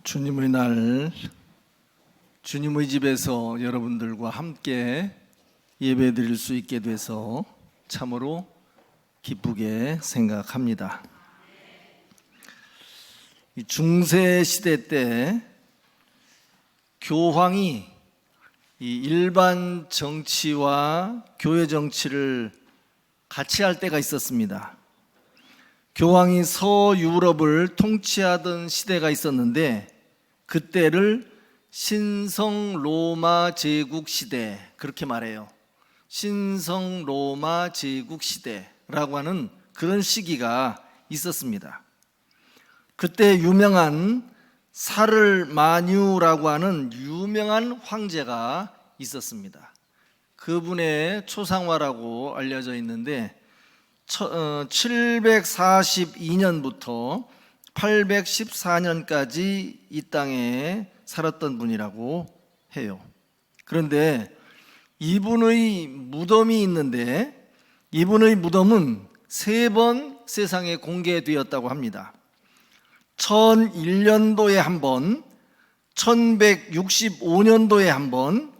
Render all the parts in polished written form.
주님의 날, 주님의 집에서 여러분들과 함께 예배 드릴 수 있게 돼서 참으로 기쁘게 생각합니다. 이 중세 시대 때 교황이 이 일반 정치와 교회 정치를 같이 할 때가 있었습니다. 교황이 서유럽을 통치하던 시대가 있었는데 그때를 신성 로마 제국 시대, 그렇게 말해요. 신성 로마 제국 시대라고 하는 그런 시기가 있었습니다. 그때 유명한 사르마뉴라고 하는 유명한 황제가 있었습니다. 그분의 초상화라고 알려져 있는데 742년부터 814년까지 이 땅에 살았던 분이라고 해요. 그런데 이분의 무덤이 있는데 이분의 무덤은 3번 세상에 공개되었다고 합니다. 1001년도에 한 번, 1165년도에 한 번,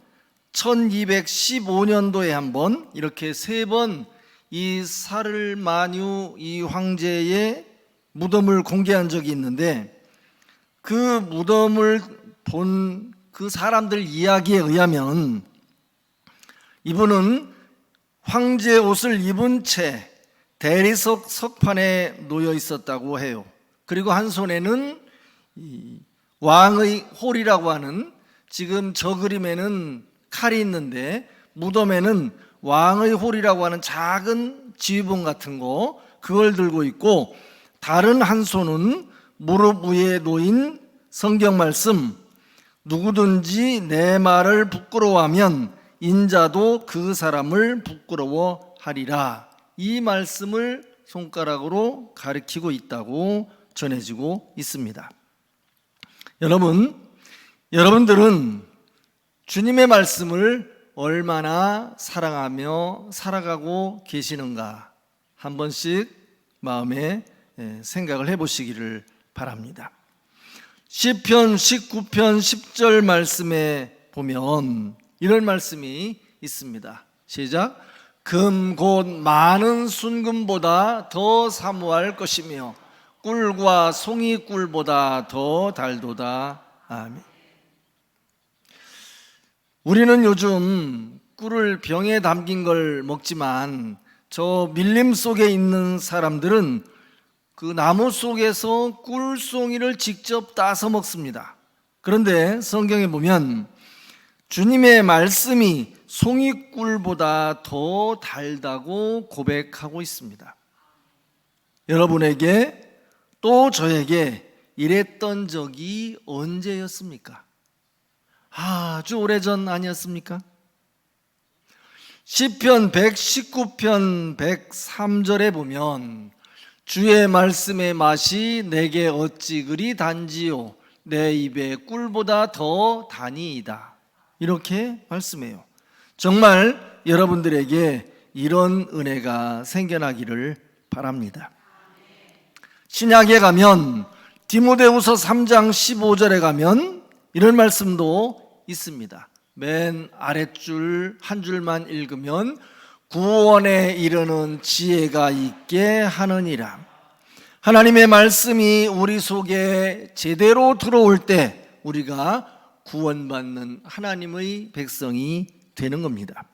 1215년도에 한 번, 이렇게 3번 이 사르마뉴 이 황제의 무덤을 공개한 적이 있는데 그 무덤을 본 그 사람들 이야기에 의하면 이분은 황제 옷을 입은 채 대리석 석판에 놓여 있었다고 해요. 그리고 한 손에는 왕의 홀이라고 하는, 지금 저 그림에는 칼이 있는데 무덤에는 왕의 홀이라고 하는 작은 지휘봉 같은 거, 그걸 들고 있고, 다른 한 손은 무릎 위에 놓인 성경 말씀, 누구든지 내 말을 부끄러워하면 인자도 그 사람을 부끄러워하리라, 이 말씀을 손가락으로 가리키고 있다고 전해지고 있습니다. 여러분들은 주님의 말씀을 얼마나 사랑하며 살아가고 계시는가 한 번씩 마음에 생각을 해보시기를 바랍니다. 시편 19편 10절 말씀에 보면 이런 말씀이 있습니다. 시작. 금 곧 많은 순금보다 더 사모할 것이며 꿀과 송이꿀보다 더 달도다. 아멘. 우리는 요즘 꿀을 병에 담긴 걸 먹지만 저 밀림 속에 있는 사람들은 그 나무 속에서 꿀송이를 직접 따서 먹습니다. 그런데 성경에 보면 주님의 말씀이 송이꿀보다 더 달다고 고백하고 있습니다. 여러분에게 또 저에게 이랬던 적이 언제였습니까? 아주 오래전 아니었습니까? 시편 119편 103절에 보면 주의 말씀의 맛이 내게 어찌 그리 단지요 내 입에 꿀보다 더 다니이다, 이렇게 말씀해요. 정말 여러분들에게 이런 은혜가 생겨나기를 바랍니다. 신약에 가면 디모데후서 3장 15절에 가면 이런 말씀도 있습니다. 맨 아랫줄 한 줄만 읽으면 구원에 이르는 지혜가 있게 하느니라. 하나님의 말씀이 우리 속에 제대로 들어올 때 우리가 구원받는 하나님의 백성이 되는 겁니다.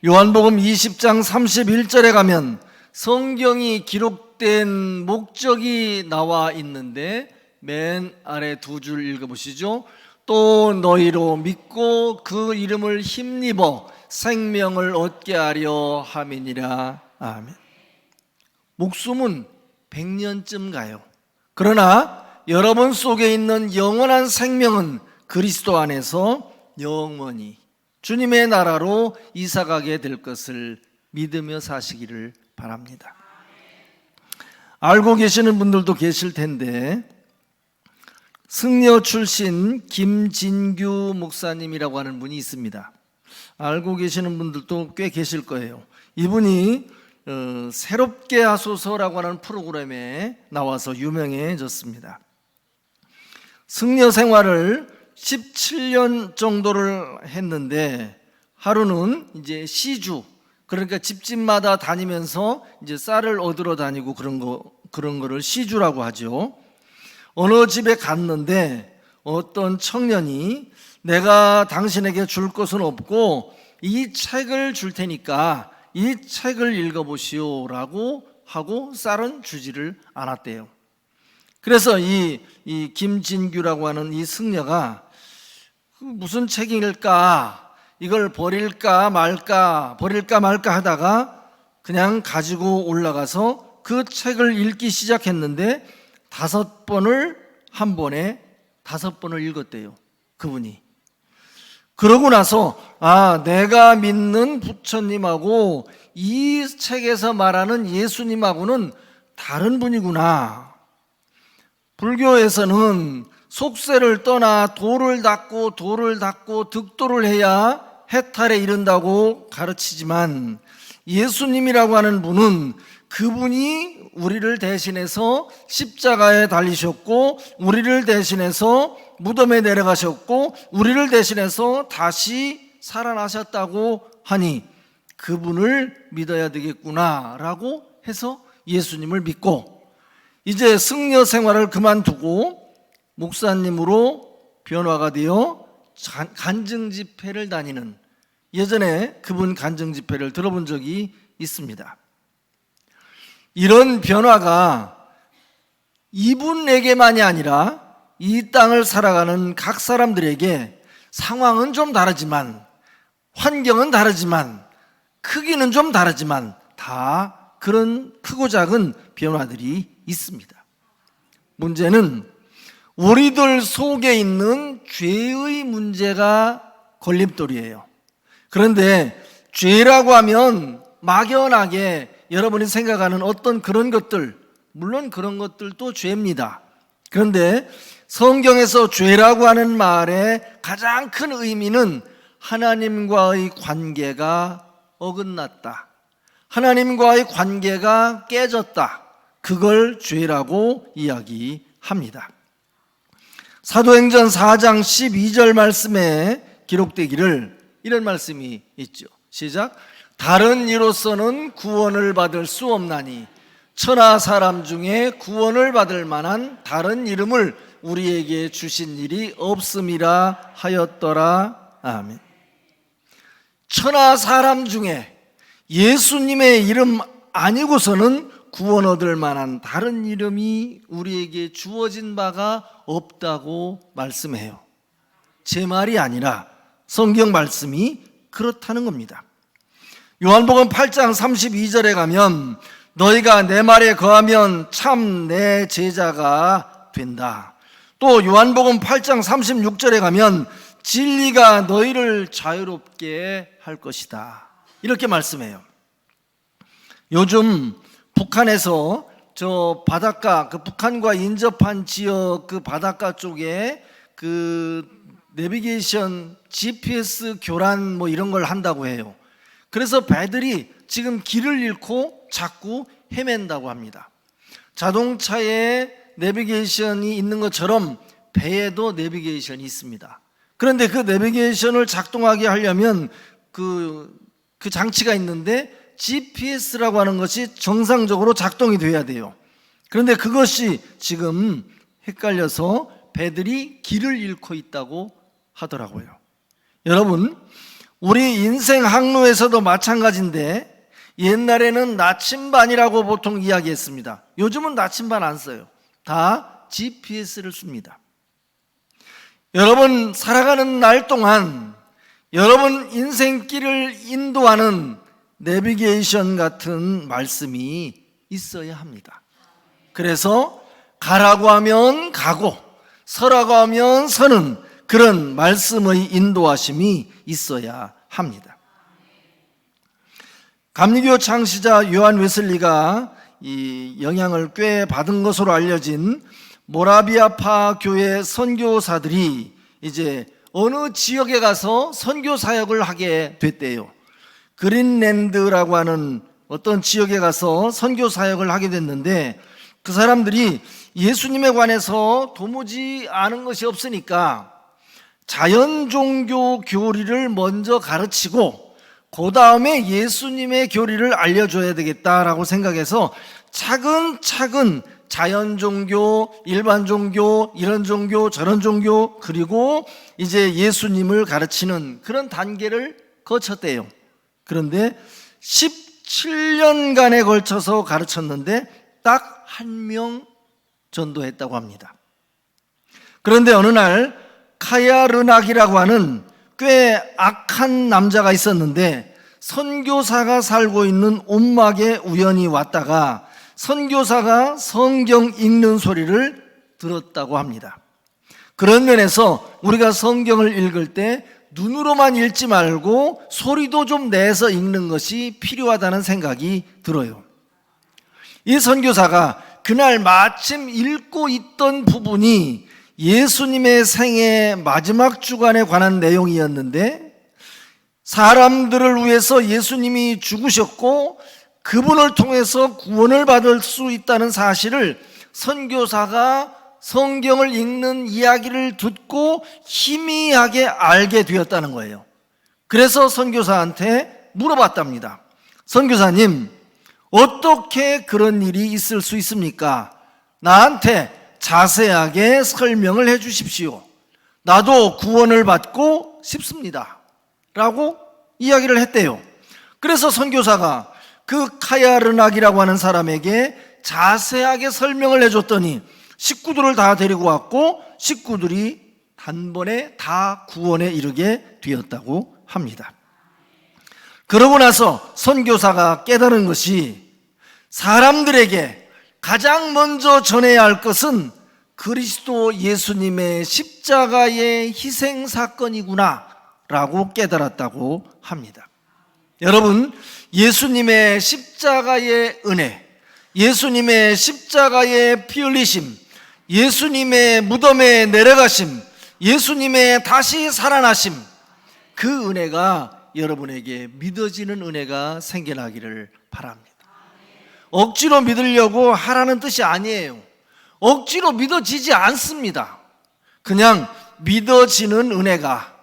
요한복음 20장 31절에 가면 성경이 기록된 목적이 나와 있는데 맨 아래 2줄 읽어보시죠. 또 너희로 믿고 그 이름을 힘입어 생명을 얻게 하려 함이니라. 아멘. 목숨은 100년쯤 가요. 그러나 여러분 속에 있는 영원한 생명은 그리스도 안에서 영원히 주님의 나라로 이사가게 될 것을 믿으며 사시기를 바랍니다. 알고 계시는 분들도 계실 텐데 승려 출신 김진규 목사님이라고 하는 분이 있습니다. 알고 계시는 분들도 꽤 계실 거예요. 이분이 새롭게 하소서라고 하는 프로그램에 나와서 유명해졌습니다. 승려 생활을 17년 정도를 했는데 하루는 이제 시주, 그러니까 집집마다 다니면서 이제 쌀을 얻으러 다니고 그런 거를 시주라고 하죠. 어느 집에 갔는데 어떤 청년이 내가 당신에게 줄 것은 없고 이 책을 줄 테니까 이 책을 읽어보시오라고 하고 쌀은 주지를 않았대요. 그래서 이 김진규라고 하는 이 승려가 무슨 책일까, 이걸 버릴까 말까 하다가 그냥 가지고 올라가서 그 책을 읽기 시작했는데 5번을 한 번에 5번을 읽었대요, 그분이. 그러고 나서 내가 믿는 부처님하고 이 책에서 말하는 예수님하고는 다른 분이구나. 불교에서는 속세를 떠나 도를 닦고 득도를 해야 해탈에 이른다고 가르치지만 예수님이라고 하는 분은 그분이 우리를 대신해서 십자가에 달리셨고 우리를 대신해서 무덤에 내려가셨고 우리를 대신해서 다시 살아나셨다고 하니 그분을 믿어야 되겠구나라고 해서 예수님을 믿고 이제 승려 생활을 그만두고 목사님으로 변화가 되어 간증 집회를 다니는, 예전에 그분 간증 집회를 들어본 적이 있습니다. 이런 변화가 이분에게만이 아니라 이 땅을 살아가는 각 사람들에게 상황은 좀 다르지만 환경은 다르지만 크기는 좀 다르지만 다 그런 크고 작은 변화들이 있습니다. 문제는 우리들 속에 있는 죄의 문제가 걸림돌이에요. 그런데 죄라고 하면 막연하게 여러분이 생각하는 어떤 그런 것들, 물론 그런 것들도 죄입니다. 그런데 성경에서 죄라고 하는 말의 가장 큰 의미는 하나님과의 관계가 어긋났다, 하나님과의 관계가 깨졌다, 그걸 죄라고 이야기합니다. 사도행전 4장 12절 말씀에 기록되기를 이런 말씀이 있죠. 시작. 다른 이로서는 구원을 받을 수 없나니 천하 사람 중에 구원을 받을 만한 다른 이름을 우리에게 주신 일이 없음이라 하였더라. 아멘. 천하 사람 중에 예수님의 이름 아니고서는 구원 얻을 만한 다른 이름이 우리에게 주어진 바가 없다고 말씀해요. 제 말이 아니라 성경 말씀이 그렇다는 겁니다. 요한복음 8장 32절에 가면 너희가 내 말에 거하면 참 내 제자가 된다. 또 요한복음 8장 36절에 가면 진리가 너희를 자유롭게 할 것이다, 이렇게 말씀해요. 요즘 북한에서 저 바닷가, 그 북한과 인접한 지역 그 바닷가 쪽에 그 내비게이션 GPS 교란 뭐 이런 걸 한다고 해요. 그래서 배들이 지금 길을 잃고 자꾸 헤맨다고 합니다. 자동차에 내비게이션이 있는 것처럼 배에도 내비게이션이 있습니다. 그런데 그 내비게이션을 작동하게 하려면 그 장치가 있는데 GPS라고 하는 것이 정상적으로 작동이 돼야 돼요. 그런데 그것이 지금 헷갈려서 배들이 길을 잃고 있다고 하더라고요. 여러분, 우리 인생 항로에서도 마찬가지인데 옛날에는 나침반이라고 보통 이야기했습니다. 요즘은 나침반 안 써요. 다 GPS를 씁니다. 여러분 살아가는 날 동안 여러분 인생길을 인도하는 내비게이션 같은 말씀이 있어야 합니다. 그래서 가라고 하면 가고 서라고 하면 서는 그런 말씀의 인도하심이 있어야 합니다. 감리교 창시자 요한 웨슬리가 이 영향을 꽤 받은 것으로 알려진 모라비아파 교회 선교사들이 이제 어느 지역에 가서 선교 사역을 하게 됐대요. 그린랜드라고 하는 어떤 지역에 가서 선교 사역을 하게 됐는데 그 사람들이 예수님에 관해서 도무지 아는 것이 없으니까 자연 종교 교리를 먼저 가르치고 그 다음에 예수님의 교리를 알려줘야 되겠다라고 생각해서 차근차근 자연 종교, 일반 종교, 이런 종교, 저런 종교, 그리고 이제 예수님을 가르치는 그런 단계를 거쳤대요. 그런데 17년간에 걸쳐서 가르쳤는데 딱 한 명 전도했다고 합니다. 그런데 어느 날 카야르낙이라고 하는 꽤 악한 남자가 있었는데 선교사가 살고 있는 움막에 우연히 왔다가 선교사가 성경 읽는 소리를 들었다고 합니다. 그런 면에서 우리가 성경을 읽을 때 눈으로만 읽지 말고 소리도 좀 내서 읽는 것이 필요하다는 생각이 들어요. 이 선교사가 그날 마침 읽고 있던 부분이 예수님의 생애 마지막 주간에 관한 내용이었는데 사람들을 위해서 예수님이 죽으셨고 그분을 통해서 구원을 받을 수 있다는 사실을 선교사가 성경을 읽는 이야기를 듣고 희미하게 알게 되었다는 거예요. 그래서 선교사한테 물어봤답니다. 선교사님, 어떻게 그런 일이 있을 수 있습니까? 나한테 자세하게 설명을 해 주십시오. 나도 구원을 받고 싶습니다. 라고 이야기를 했대요. 그래서 선교사가 그 카야르낙이라고 하는 사람에게 자세하게 설명을 해줬더니 식구들을 다 데리고 왔고 식구들이 단번에 다 구원에 이르게 되었다고 합니다. 그러고 나서 선교사가 깨달은 것이 사람들에게 가장 먼저 전해야 할 것은 그리스도 예수님의 십자가의 희생 사건이구나 라고 깨달았다고 합니다. 여러분, 예수님의 십자가의 은혜, 예수님의 십자가의 피 흘리심, 예수님의 무덤에 내려가심, 예수님의 다시 살아나심, 그 은혜가 여러분에게 믿어지는 은혜가 생겨나기를 바랍니다. 억지로 믿으려고 하라는 뜻이 아니에요. 억지로 믿어지지 않습니다. 그냥 믿어지는 은혜가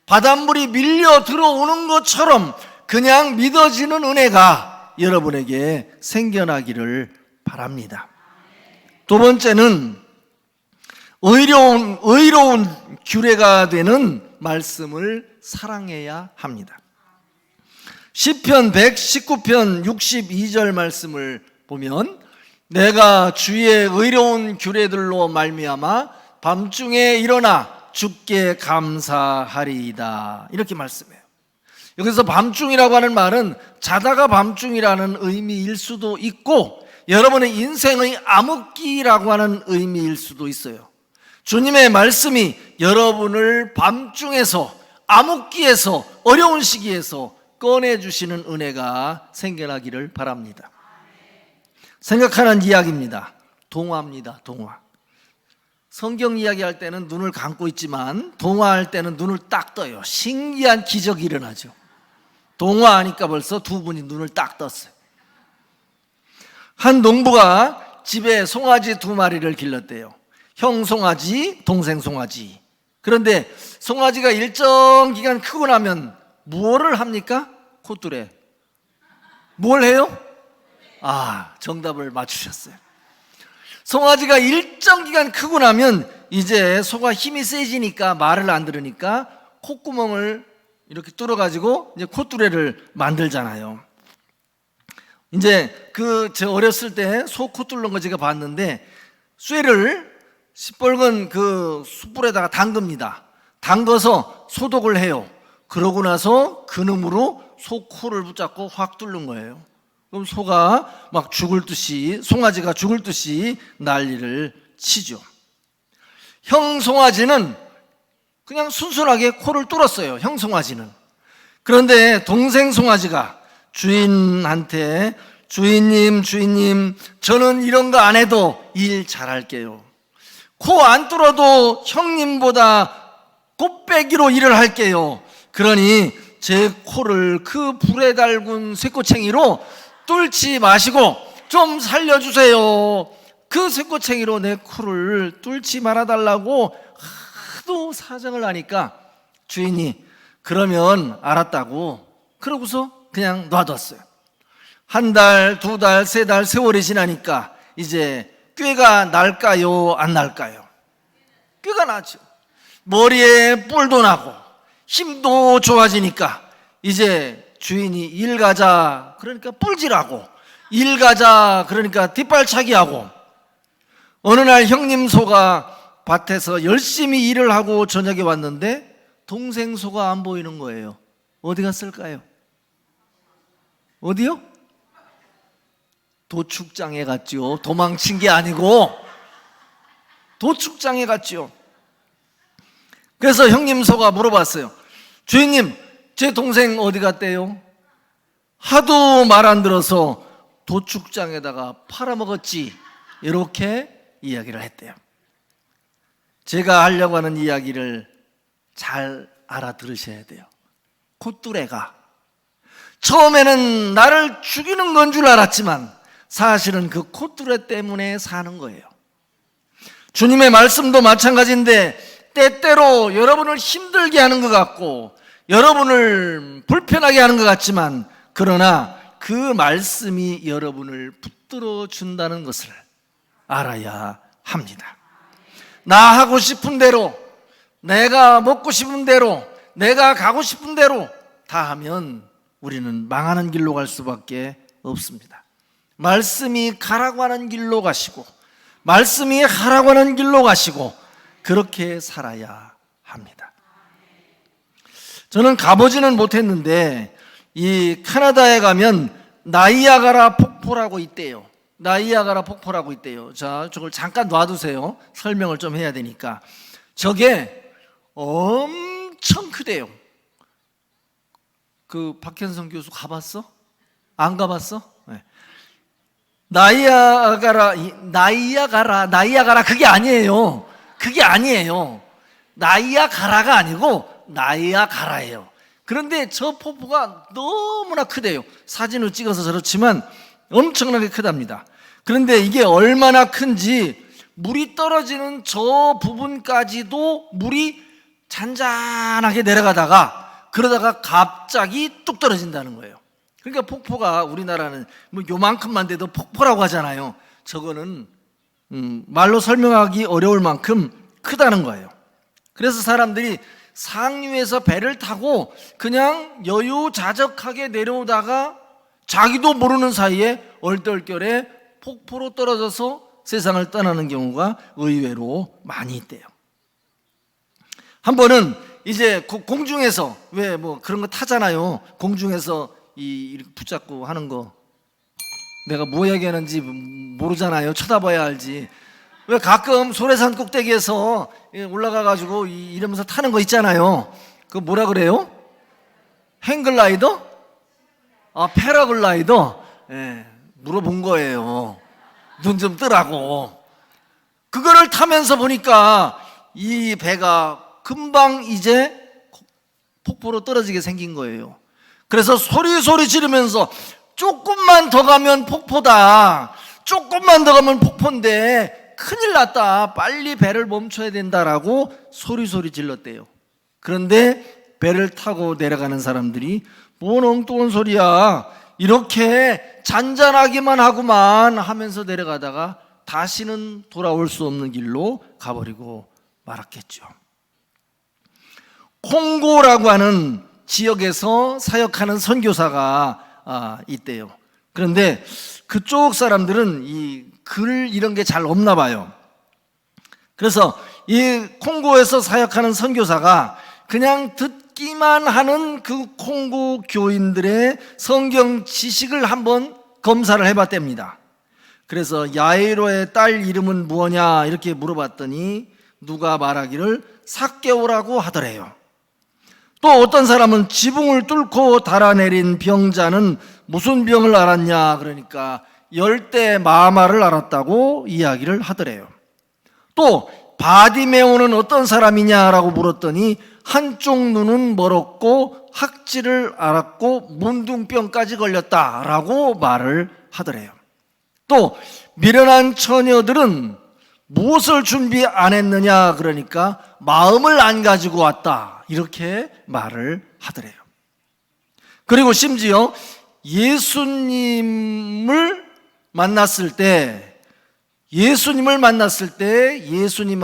바닷물이 밀려 들어오는 것처럼 그냥 믿어지는 은혜가 여러분에게 생겨나기를 바랍니다. 두 번째는 의로운 규례가 되는 말씀을 사랑해야 합니다. 시편 119편 62절 말씀을 보면 내가 주의 의로운 규례들로 말미암아 밤중에 일어나 주께 감사하리이다, 이렇게 말씀해요. 여기서 밤중이라고 하는 말은 자다가 밤중이라는 의미일 수도 있고 여러분의 인생의 암흑기라고 하는 의미일 수도 있어요. 주님의 말씀이 여러분을 밤중에서, 암흑기에서, 어려운 시기에서 꺼내주시는 은혜가 생겨나기를 바랍니다. 생각하는 이야기입니다. 동화입니다. 동화. 성경 이야기할 때는 눈을 감고 있지만 동화할 때는 눈을 딱 떠요. 신기한 기적이 일어나죠. 동화하니까 벌써 두 분이 눈을 딱 떴어요. 한 농부가 집에 송아지 두 마리를 길렀대요. 형 송아지, 동생 송아지. 그런데 송아지가 일정 기간 크고 나면 무엇을 합니까? 콧뚜레. 뭘 해요? 정답을 맞추셨어요. 송아지가 일정 기간 크고 나면 이제 소가 힘이 세지니까 말을 안 들으니까 콧구멍을 이렇게 뚫어가지고 이제 콧뚜레를 만들잖아요. 이제 제 어렸을 때 소 코 뚫는 거 제가 봤는데 쇠를 시뻘건 그 숯불에다가 담급니다. 담궈서 소독을 해요. 그러고 나서 그놈으로 소 코를 붙잡고 확 뚫는 거예요. 그럼 소가 막 죽을 듯이, 송아지가 죽을 듯이 난리를 치죠. 형 송아지는 그냥 순순하게 코를 뚫었어요. 형 송아지는. 그런데 동생 송아지가 주인한테 주인님, 저는 이런 거 안 해도 일 잘할게요. 코 안 뚫어도 형님보다 곱빼기로 일을 할게요. 그러니 제 코를 그 불에 달군 쇠꼬챙이로 뚫지 마시고 좀 살려주세요. 그 쇠꼬챙이로 내 코를 뚫지 말아달라고 하도 사정을 하니까 주인이 그러면 알았다고 그러고서 그냥 놔뒀어요. 한 달, 두 달, 세 달, 세월이 지나니까 이제 꾀가 날까요, 안 날까요? 꾀가 나죠. 머리에 뿔도 나고 힘도 좋아지니까 이제 주인이 일 가자 그러니까 뿔질하고, 일 가자 그러니까 뒷발차기하고. 어느 날 형님 소가 밭에서 열심히 일을 하고 저녁에 왔는데 동생 소가 안 보이는 거예요. 어디 갔을까요? 어디요? 도축장에 갔죠. 도망친 게 아니고 도축장에 갔죠. 그래서 형님 소가 물어봤어요. 주인님, 제 동생 어디 갔대요? 하도 말 안 들어서 도축장에다가 팔아먹었지. 이렇게 이야기를 했대요. 제가 하려고 하는 이야기를 잘 알아들으셔야 돼요. 콧뚜레가 처음에는 나를 죽이는 건 줄 알았지만 사실은 그 콧뚜레 때문에 사는 거예요. 주님의 말씀도 마찬가지인데 때때로 여러분을 힘들게 하는 것 같고 여러분을 불편하게 하는 것 같지만, 그러나 그 말씀이 여러분을 붙들어 준다는 것을 알아야 합니다. 나 하고 싶은 대로, 내가 먹고 싶은 대로, 내가 가고 싶은 대로 다 하면 우리는 망하는 길로 갈 수밖에 없습니다. 말씀이 가라고 하는 길로 가시고, 말씀이 하라고 하는 길로 가시고, 그렇게 살아야 합니다. 저는 가보지는 못했는데 이 캐나다에 가면 나이아가라 폭포라고 있대요. 나이아가라 폭포라고 있대요. 자, 저걸 잠깐 놔두세요. 설명을 좀 해야 되니까. 저게 엄청 크대요. 그 박현성 교수 가봤어? 안 가봤어? 네. 나이아가라 그게 아니에요. 그게 아니에요. 나이아가라가 아니고 나이아가라예요. 그런데 저 폭포가 너무나 크대요. 사진을 찍어서 그렇지만 엄청나게 크답니다. 그런데 이게 얼마나 큰지 물이 떨어지는 저 부분까지도 물이 잔잔하게 내려가다가 그러다가 갑자기 뚝 떨어진다는 거예요. 그러니까 폭포가 우리나라는 뭐 요만큼만 돼도 폭포라고 하잖아요. 저거는 말로 설명하기 어려울 만큼 크다는 거예요. 그래서 사람들이 상류에서 배를 타고 그냥 여유자적하게 내려오다가 자기도 모르는 사이에 얼떨결에 폭포로 떨어져서 세상을 떠나는 경우가 의외로 많이 있대요. 한 번은 이제 공중에서 왜 뭐 그런 거 타잖아요. 공중에서 이렇게 붙잡고 하는 거, 내가 뭐 얘기하는지 모르잖아요. 쳐다봐야 알지. 왜 가끔 소래산 꼭대기에서 올라가가지고 이러면서 타는 거 있잖아요. 그거 뭐라 그래요? 행글라이더? 아, 패러글라이더? 예, 물어본 거예요. 눈 좀 뜨라고. 그거를 타면서 보니까 이 배가 금방 이제 폭포로 떨어지게 생긴 거예요. 그래서 소리 지르면서 조금만 더 가면 폭포다, 조금만 더 가면 폭포인데 큰일 났다, 빨리 배를 멈춰야 된다라고 소리 질렀대요. 그런데 배를 타고 내려가는 사람들이 뭔 엉뚱한 소리야, 이렇게 잔잔하기만 하고만 하면서 내려가다가 다시는 돌아올 수 없는 길로 가버리고 말았겠죠. 콩고라고 하는 지역에서 사역하는 선교사가 있대요. 그런데 그쪽 사람들은 이 글 이런 게 잘 없나 봐요. 그래서 이 콩고에서 사역하는 선교사가 그냥 듣기만 하는 그 콩고 교인들의 성경 지식을 한번 검사를 해봤답니다. 그래서 야이로의 딸 이름은 무엇냐 이렇게 물어봤더니 누가 말하기를 삭개오라고 하더래요. 또 어떤 사람은 지붕을 뚫고 달아내린 병자는 무슨 병을 알았냐 그러니까 열대 마마를 알았다고 이야기를 하더래요. 또 바디메오는 어떤 사람이냐라고 물었더니 한쪽 눈은 멀었고 학질을 알았고 문둥병까지 걸렸다라고 말을 하더래요. 또 미련한 처녀들은 무엇을 준비 안 했느냐, 그러니까 마음을 안 가지고 왔다, 이렇게 말을 하더래요. 그리고 심지어 예수님을 만났을 때 예수님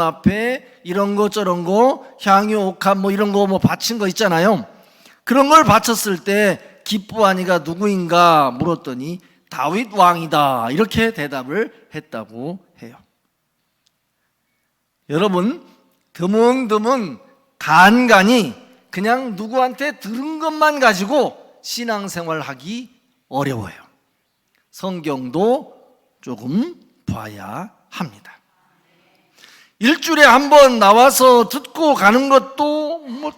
앞에 이런 거 저런 거 향유 옥합 뭐 이런 거 뭐 바친 거 있잖아요. 그런 걸 바쳤을 때 기쁘아니가 누구인가 물었더니 다윗 왕이다, 이렇게 대답을 했다고 해요. 여러분, 드문드문 간간히 그냥 누구한테 들은 것만 가지고 신앙생활하기 어려워요. 성경도 조금 봐야 합니다. 일주일에 한 번 나와서 듣고 가는 것도 뭐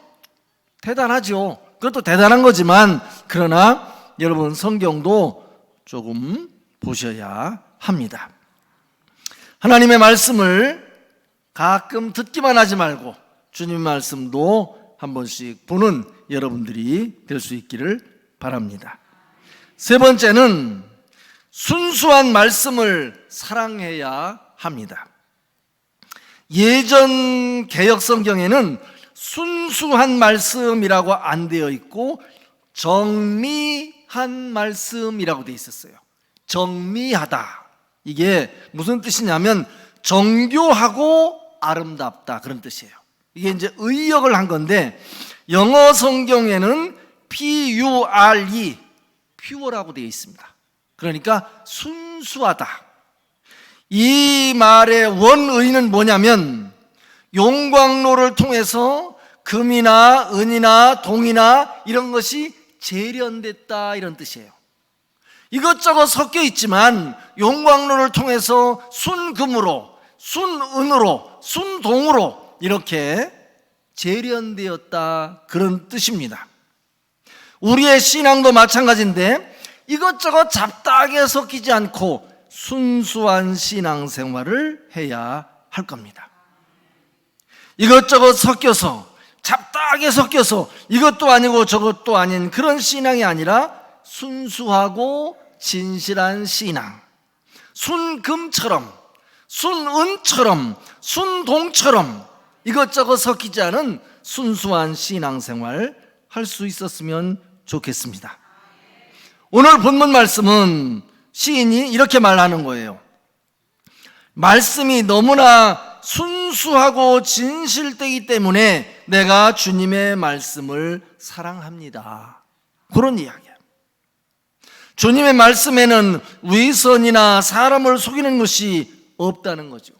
대단하죠. 그것도 대단한 거지만, 그러나 여러분, 성경도 조금 보셔야 합니다. 하나님의 말씀을 가끔 듣기만 하지 말고 주님의 말씀도 한 번씩 보는 여러분들이 될 수 있기를 바랍니다. 세 번째는 순수한 말씀을 사랑해야 합니다. 예전 개역 성경에는 순수한 말씀이라고 안 되어 있고 정미한 말씀이라고 되어 있었어요. 정미하다, 이게 무슨 뜻이냐면 정교하고 아름답다, 그런 뜻이에요. 이게 이제 의역을 한 건데, 영어 성경에는 P-U-R-E, pure라고 되어 있습니다. 그러니까 순수하다. 이 말의 원의는 뭐냐면 용광로를 통해서 금이나 은이나 동이나 이런 것이 재련됐다, 이런 뜻이에요. 이것저것 섞여 있지만 용광로를 통해서 순금으로, 순은으로, 순동으로 이렇게 재련되었다, 그런 뜻입니다. 우리의 신앙도 마찬가지인데 이것저것 잡다하게 섞이지 않고 순수한 신앙생활을 해야 할 겁니다. 이것저것 섞여서, 잡다하게 섞여서 이것도 아니고 저것도 아닌 그런 신앙이 아니라 순수하고 진실한 신앙, 순금처럼, 순은처럼, 순동처럼 이것저것 섞이지 않은 순수한 신앙생활 할 수 있었으면 좋겠습니다. 오늘 본문 말씀은 시인이 이렇게 말하는 거예요. 말씀이 너무나 순수하고 진실되기 때문에 내가 주님의 말씀을 사랑합니다, 그런 이야기예요. 주님의 말씀에는 위선이나 사람을 속이는 것이 없다는 거죠.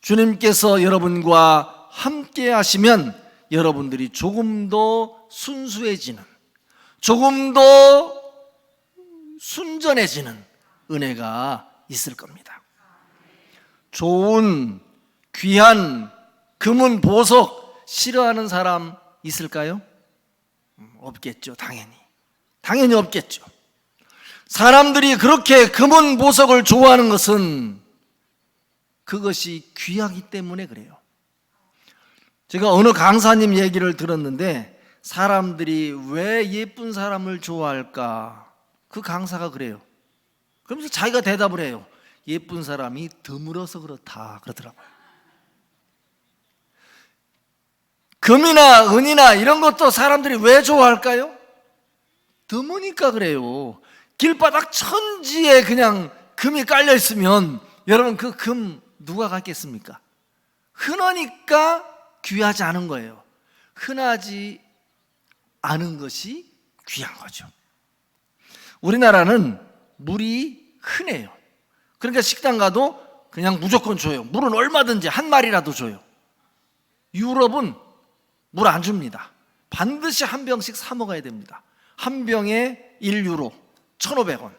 주님께서 여러분과 함께 하시면 여러분들이 조금 더 순수해지는, 조금 더 순전해지는 은혜가 있을 겁니다. 좋은 귀한 금은 보석 싫어하는 사람 있을까요? 없겠죠. 당연히 없겠죠. 사람들이 그렇게 금은 보석을 좋아하는 것은 그것이 귀하기 때문에 그래요. 제가 어느 강사님 얘기를 들었는데 사람들이 왜 예쁜 사람을 좋아할까? 그 강사가 그래요. 그러면서 자기가 대답을 해요. 예쁜 사람이 드물어서 그렇다, 그러더라고요. 금이나 은이나 이런 것도 사람들이 왜 좋아할까요? 드무니까 그래요. 길바닥 천지에 그냥 금이 깔려 있으면 여러분 그 금 누가 갖겠습니까? 흔하니까 귀하지 않은 거예요. 흔하지 않은 것이 귀한 거죠. 우리나라는 물이 흔해요. 그러니까 식당 가도 그냥 무조건 줘요. 물은 얼마든지 한 마리라도 줘요. 유럽은 물 안 줍니다. 반드시 한 병씩 사 먹어야 됩니다. 한 병에 1유로, 1,500원.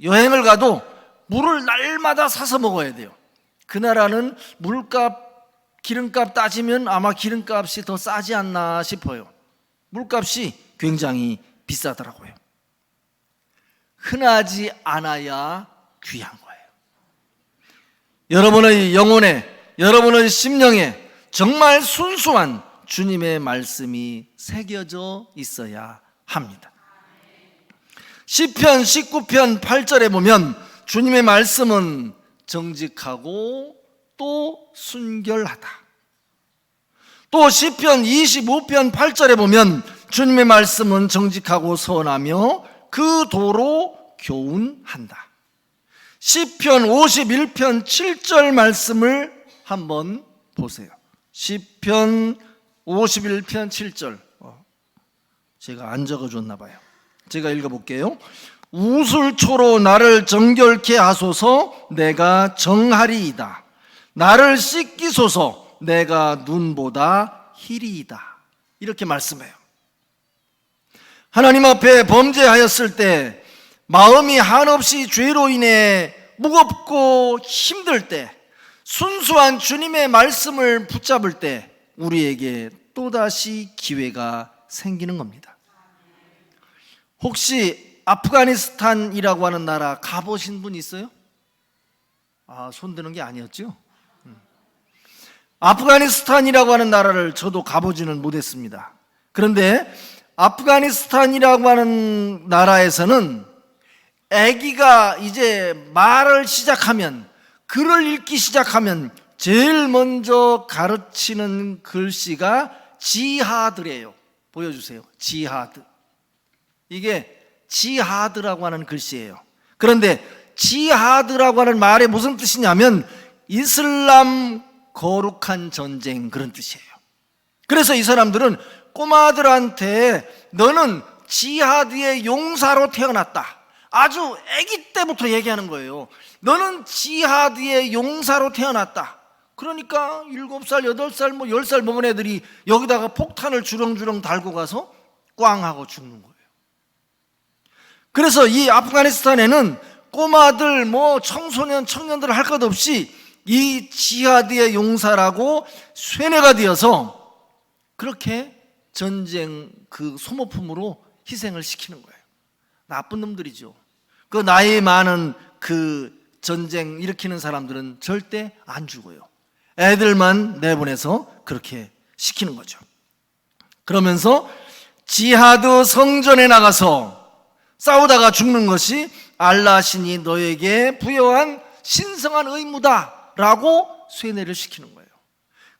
여행을 가도 물을 날마다 사서 먹어야 돼요. 그 나라는 물값, 기름값 따지면 아마 기름값이 더 싸지 않나 싶어요. 물값이 굉장히 비싸더라고요. 흔하지 않아야 귀한 거예요. 여러분의 영혼에, 여러분의 심령에 정말 순수한 주님의 말씀이 새겨져 있어야 합니다. 시편 19편 8절에 보면 주님의 말씀은 정직하고 또 순결하다. 또 시편 25편 8절에 보면 주님의 말씀은 정직하고 선하며 그 도로 교훈한다. 시편 51편 7절 말씀을 한번 보세요. 시편 51편 7절. 제가 안 적어줬나 봐요. 제가 읽어볼게요. 우술초로 나를 정결케 하소서, 내가 정하리이다. 나를 씻기소서, 내가 눈보다 희리이다. 이렇게 말씀해요. 하나님 앞에 범죄하였을 때, 마음이 한없이 죄로 인해 무겁고 힘들 때, 순수한 주님의 말씀을 붙잡을 때 우리에게 또다시 기회가 생기는 겁니다. 혹시 아프가니스탄이라고 하는 나라 가보신 분 있어요? 손 드는 게 아니었죠? 아프가니스탄이라고 하는 나라를 저도 가보지는 못했습니다. 그런데 아프가니스탄이라고 하는 나라에서는 아기가 이제 말을 시작하면, 글을 읽기 시작하면 제일 먼저 가르치는 글씨가 지하드래요. 보여주세요. 지하드. 이게 지하드라고 하는 글씨예요. 그런데 지하드라고 하는 말이 무슨 뜻이냐면 이슬람 거룩한 전쟁, 그런 뜻이에요. 그래서 이 사람들은 꼬마들한테 너는 지하드의 용사로 태어났다, 아주 아기 때부터 얘기하는 거예요. 너는 지하드의 용사로 태어났다. 그러니까 7살, 8살, 10살 먹은 애들이 여기다가 폭탄을 주렁주렁 달고 가서 꽝 하고 죽는 거예요. 그래서 이 아프가니스탄에는 꼬마들, 청소년, 청년들 할 것 없이 이 지하드의 용사라고 쇠뇌가 되어서 그렇게 전쟁 그 소모품으로 희생을 시키는 거예요. 나쁜 놈들이죠. 그 나이 많은 그 전쟁 일으키는 사람들은 절대 안 죽어요. 애들만 내보내서 그렇게 시키는 거죠. 그러면서 지하드 성전에 나가서 싸우다가 죽는 것이 알라 신이 너에게 부여한 신성한 의무다라고 쇠뇌를 시키는 거예요.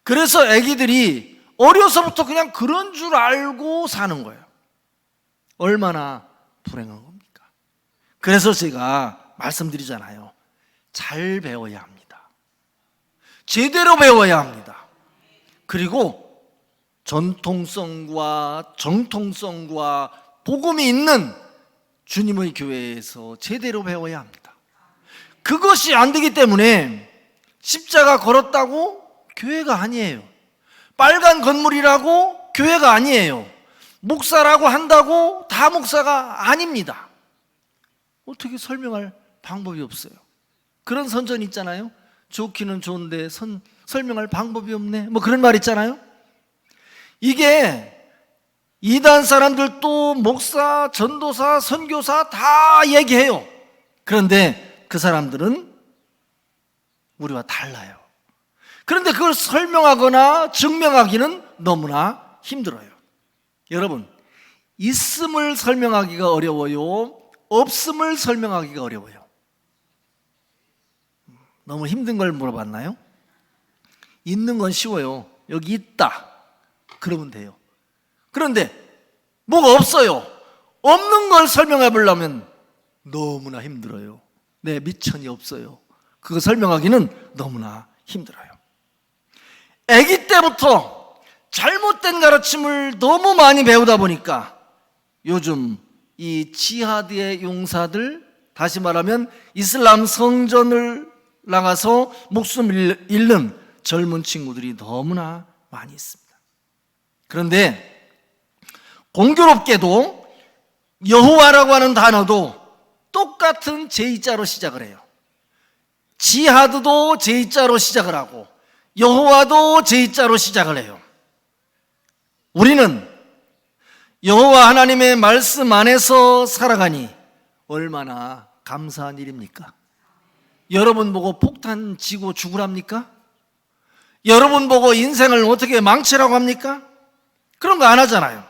그래서 애기들이 어려서부터 그냥 그런 줄 알고 사는 거예요. 얼마나 불행한 겁니까? 그래서 제가 말씀드리잖아요. 잘 배워야 합니다. 제대로 배워야 합니다. 그리고 전통성과 정통성과 복음이 있는 주님의 교회에서 제대로 배워야 합니다. 그것이 안 되기 때문에 십자가 걸었다고 교회가 아니에요. 빨간 건물이라고 교회가 아니에요. 목사라고 한다고 다 목사가 아닙니다. 어떻게 설명할 방법이 없어요. 그런 선전 있잖아요. 좋기는 좋은데 설명할 방법이 없네, 그런 말 있잖아요. 이게 이단 사람들도 목사, 전도사, 선교사 다 얘기해요. 그런데 그 사람들은 우리와 달라요. 그런데 그걸 설명하거나 증명하기는 너무나 힘들어요. 여러분, 있음을 설명하기가 어려워요, 없음을 설명하기가 어려워요. 너무 힘든 걸 물어봤나요? 있는 건 쉬워요. 여기 있다 그러면 돼요. 그런데 뭐가 없어요. 없는 걸 설명해 보려면 너무나 힘들어요. 내 미천이 없어요. 그거 설명하기는 너무나 힘들어요. 아기 때부터 잘못된 가르침을 너무 많이 배우다 보니까 요즘 이 지하드의 용사들, 다시 말하면 이슬람 성전을 나가서 목숨을 잃는 젊은 친구들이 너무나 많이 있습니다. 그런데 공교롭게도 여호와라고 하는 단어도 똑같은 제이자로 시작을 해요. 지하드도 제이자로 시작을 하고 여호와도 제이자로 시작을 해요. 우리는 여호와 하나님의 말씀 안에서 살아가니 얼마나 감사한 일입니까? 여러분 보고 폭탄 지고 죽으랍니까? 여러분 보고 인생을 어떻게 망치라고 합니까? 그런 거 안 하잖아요.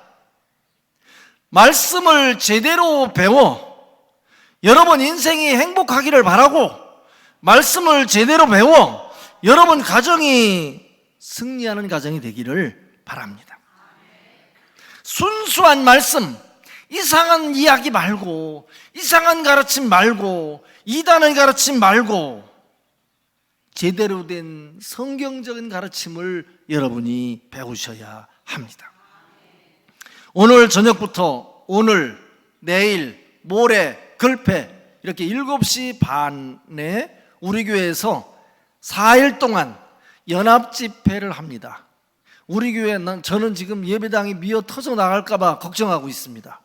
말씀을 제대로 배워 여러분 인생이 행복하기를 바라고 말씀을 제대로 배워 여러분 가정이 승리하는 가정이 되기를 바랍니다. 순수한 말씀, 이상한 이야기 말고, 이상한 가르침 말고, 이단의 가르침 말고 제대로 된 성경적인 가르침을 여러분이 배우셔야 합니다. 오늘 저녁부터 오늘, 내일, 모레, 글패 이렇게 7시 반에 우리 교회에서 4일 동안 연합 집회를 합니다. 우리 교회 저는 지금 예배당이 미어 터져 나갈까 봐 걱정하고 있습니다.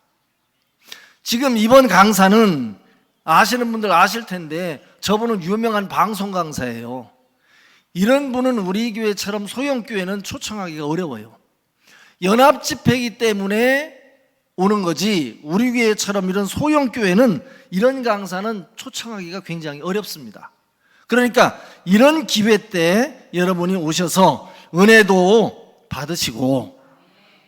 지금 이번 강사는 아시는 분들 아실 텐데 저분은 유명한 방송 강사예요. 이런 분은 우리 교회처럼 소형 교회는 초청하기가 어려워요. 연합 집회이기 때문에 오는 거지 우리 교회처럼 이런 소형 교회는 이런 강사는 초청하기가 굉장히 어렵습니다. 그러니까 이런 기회 때 여러분이 오셔서 은혜도 받으시고,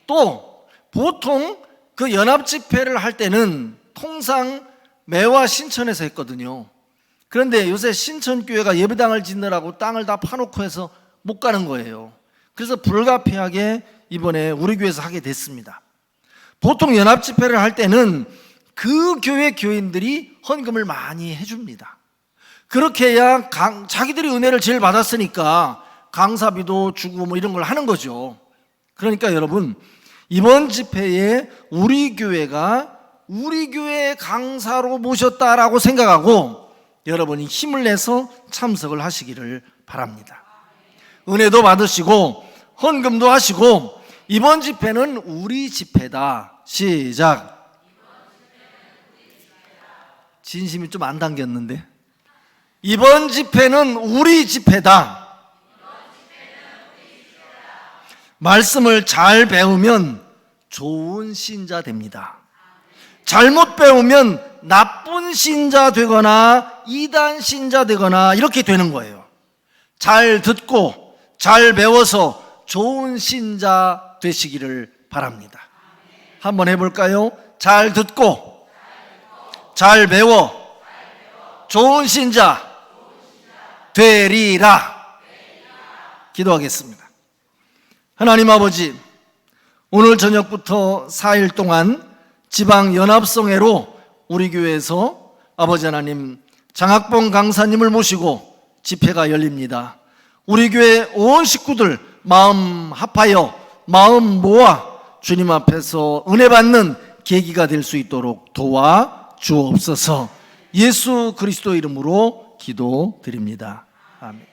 또 보통 그 연합 집회를 할 때는 통상 매화 신천에서 했거든요. 그런데 요새 신천교회가 예배당을 짓느라고 땅을 다 파놓고 해서 못 가는 거예요. 그래서 불가피하게 이번에 우리 교회에서 하게 됐습니다. 보통 연합 집회를 할 때는 그 교회 교인들이 헌금을 많이 해줍니다. 그렇게 해야 자기들이 은혜를 제일 받았으니까 강사비도 주고 뭐 이런 걸 하는 거죠. 그러니까 여러분, 이번 집회에 우리 교회가 우리 교회 강사로 모셨다라고 생각하고 여러분이 힘을 내서 참석을 하시기를 바랍니다. 은혜도 받으시고 헌금도 하시고 이번 집회는 우리 집회다. 시작. 진심이 좀 안 당겼는데. 이번 집회는 우리 집회다. 말씀을 잘 배우면 좋은 신자 됩니다. 잘못 배우면 나쁜 신자 되거나 이단 신자 되거나 이렇게 되는 거예요. 잘 듣고 잘 배워서 좋은 신자 되시기를 바랍니다. 한번 해볼까요? 잘 듣고 잘 배워 좋은 신자 되리라. 기도하겠습니다. 하나님 아버지, 오늘 저녁부터 4일 동안 지방연합성회로 우리 교회에서 아버지 하나님 장학봉 강사님을 모시고 집회가 열립니다. 우리 교회 온 식구들 마음 합하여 마음 모아 주님 앞에서 은혜 받는 계기가 될 수 있도록 도와 주옵소서. 예수 그리스도 이름으로 기도드립니다. 아멘.